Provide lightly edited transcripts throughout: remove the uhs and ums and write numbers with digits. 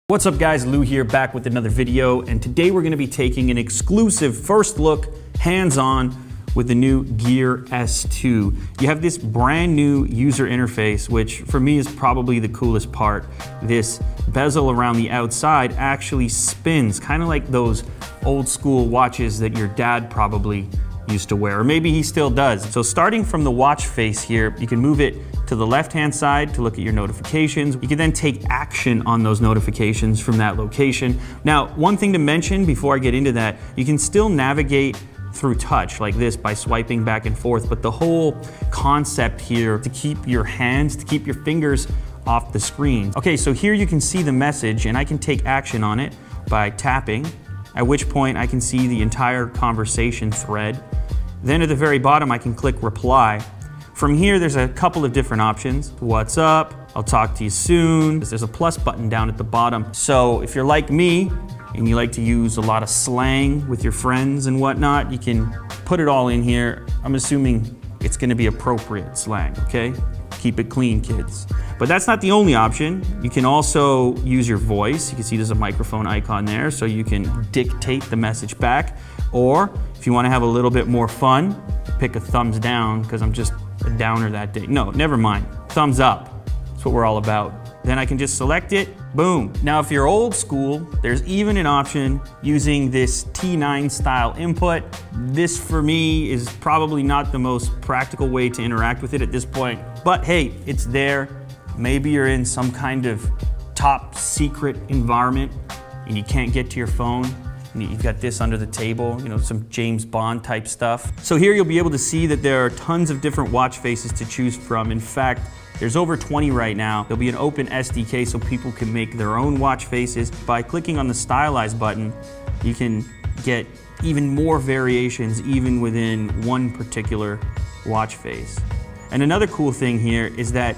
What's up guys, Lou here, back with another video, and today we're going to be taking an exclusive first look, hands-on, with the new Gear S2. You have this brand new user interface, which for me is probably the coolest part. This bezel around the outside actually spins, kind of like those old school watches that your dad probably used to wear, or maybe he still does. So starting from the watch face here, you can move it to the left-hand side to look at your notifications. You can then take action on those notifications from that location. Now, one thing to mention before I get into that, you can still navigate through touch like this by swiping back and forth, but the whole concept here to keep your hands, to keep your fingers off the screen. Okay, so here you can see the message and I can take action on it by tapping, at which point I can see the entire conversation thread. Then at the very bottom, I can click reply. From here, there's a couple of different options. What's up? I'll talk to you soon. There's a plus button down at the bottom. So if you're like me and you like to use a lot of slang with your friends and whatnot, you can put it all in here. I'm assuming it's gonna be appropriate slang, okay? Keep it clean, kids. But that's not the only option. You can also use your voice. You can see there's a microphone icon there, so you can dictate the message back. Or if you wanna have a little bit more fun, pick a thumbs down, because I'm just a downer that day. No, never mind. Thumbs up. That's what we're all about. Then I can just select it, boom. Now, if you're old school, there's even an option using this T9 style input. This, for me, is probably not the most practical way to interact with it at this point, but hey, it's there. Maybe you're in some kind of top secret environment and you can't get to your phone. You've got this under the table, you know, some James Bond type stuff. So here you'll be able to see that there are tons of different watch faces to choose from. In fact, there's over 20 right now. There'll be an open SDK so people can make their own watch faces. By clicking on the stylize button, you can get even more variations even within one particular watch face. And another cool thing here is that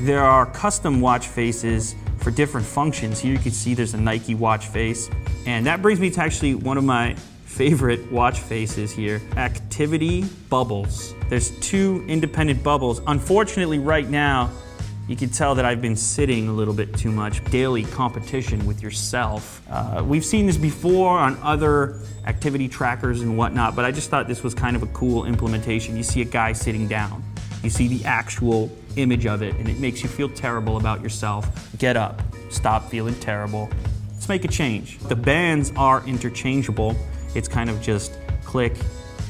there are custom watch faces for different functions. Here you can see there's a Nike watch face. And that brings me to actually one of my favorite watch faces here, activity bubbles. There's two independent bubbles. Unfortunately, right now, you can tell that I've been sitting a little bit too much. Daily competition with yourself. We've seen this before on other activity trackers and whatnot, but I just thought this was kind of a cool implementation. You see a guy sitting down. You see the actual image of it, and it makes you feel terrible about yourself. Get up, stop feeling terrible. Let's make a change. The bands are interchangeable. It's kind of just click,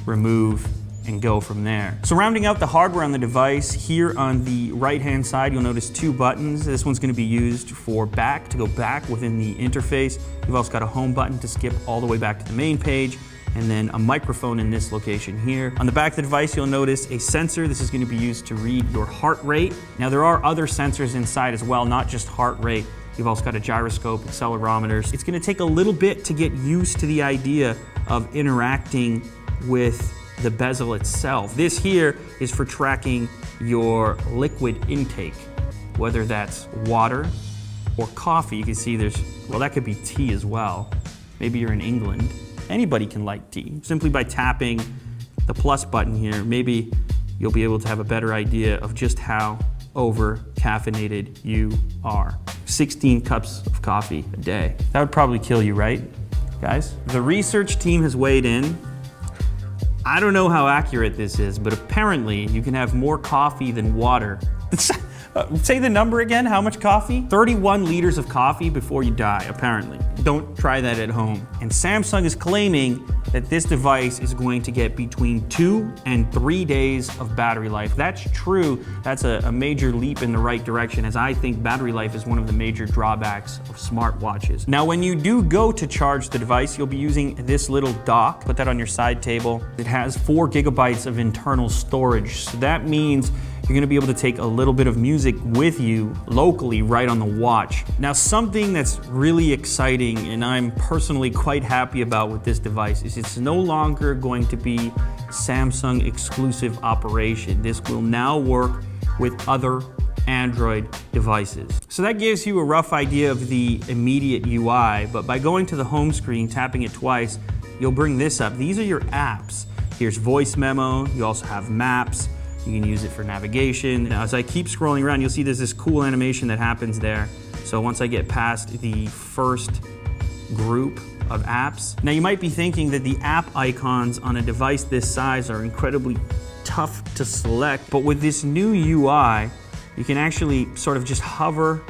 remove, and go from there. So rounding out the hardware on the device, here on the right-hand side, you'll notice two buttons. This one's gonna be used for back, to go back within the interface. You've also got a home button to skip all the way back to the main page, and then a microphone in this location here. On the back of the device, you'll notice a sensor. This is gonna be used to read your heart rate. Now there are other sensors inside as well, not just heart rate. You've also got a gyroscope, accelerometers. It's gonna take a little bit to get used to the idea of interacting with the bezel itself. This here is for tracking your liquid intake, whether that's water or coffee. You can see there's, well, that could be tea as well. Maybe you're in England. Anybody can like tea. Simply by tapping the plus button here, maybe you'll be able to have a better idea of just how over caffeinated you are. 16 cups of coffee a day. That would probably kill you, right, guys? The research team has weighed in. I don't know how accurate this is, but apparently you can have more coffee than water. Say the number again, how much coffee? 31 liters of coffee before you die, apparently. Don't try that at home. And Samsung is claiming that this device is going to get between 2 and 3 days of battery life. That's true. That's a major leap in the right direction, as I think battery life is one of the major drawbacks of smartwatches. Now, when you do go to charge the device, you'll be using this little dock. Put that on your side table. It has 4 gigabytes of internal storage. So that means you're gonna be able to take a little bit of music with you locally right on the watch. Now, something that's really exciting and I'm personally quite happy about with this device is it's no longer going to be Samsung exclusive operation. This will now work with other Android devices. So that gives you a rough idea of the immediate UI, but by going to the home screen, tapping it twice, you'll bring this up. These are your apps. Here's voice memo, you also have maps, you can use it for navigation. Now, as I keep scrolling around, you'll see there's this cool animation that happens there. So once I get past the first group of apps. Now you might be thinking that the app icons on a device this size are incredibly tough to select, but with this new UI, you can actually sort of just hover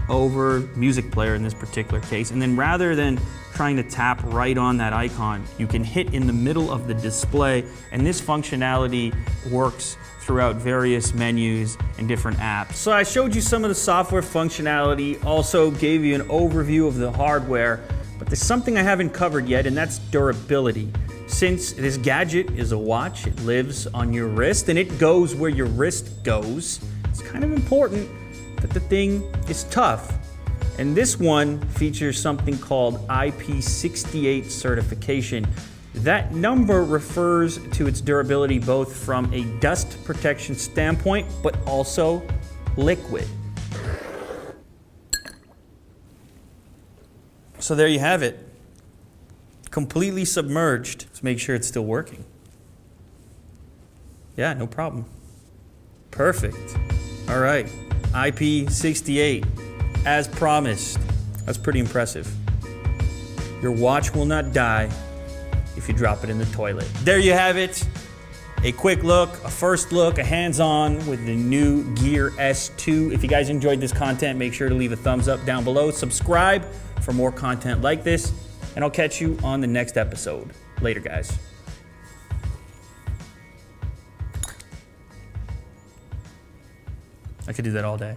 over music player in this particular case, and then rather than trying to tap right on that icon, you can hit in the middle of the display, and this functionality works throughout various menus and different apps. So I showed you some of the software functionality, also gave you an overview of the hardware, but there's something I haven't covered yet, and that's durability. Since this gadget is a watch, it lives on your wrist, and it goes where your wrist goes, it's kind of important that the thing is tough. And this one features something called IP68 certification. That number refers to its durability both from a dust protection standpoint, but also liquid. So there you have it. Completely submerged. Let's make sure it's still working. Yeah, no problem. Perfect. All right, IP68, as promised. That's pretty impressive. Your watch will not die if you drop it in the toilet. There you have it. A quick look, a first look, a hands-on with the new Gear S2. If you guys enjoyed this content, make sure to leave a thumbs up down below. Subscribe for more content like this, and I'll catch you on the next episode. Later, guys. I could do that all day.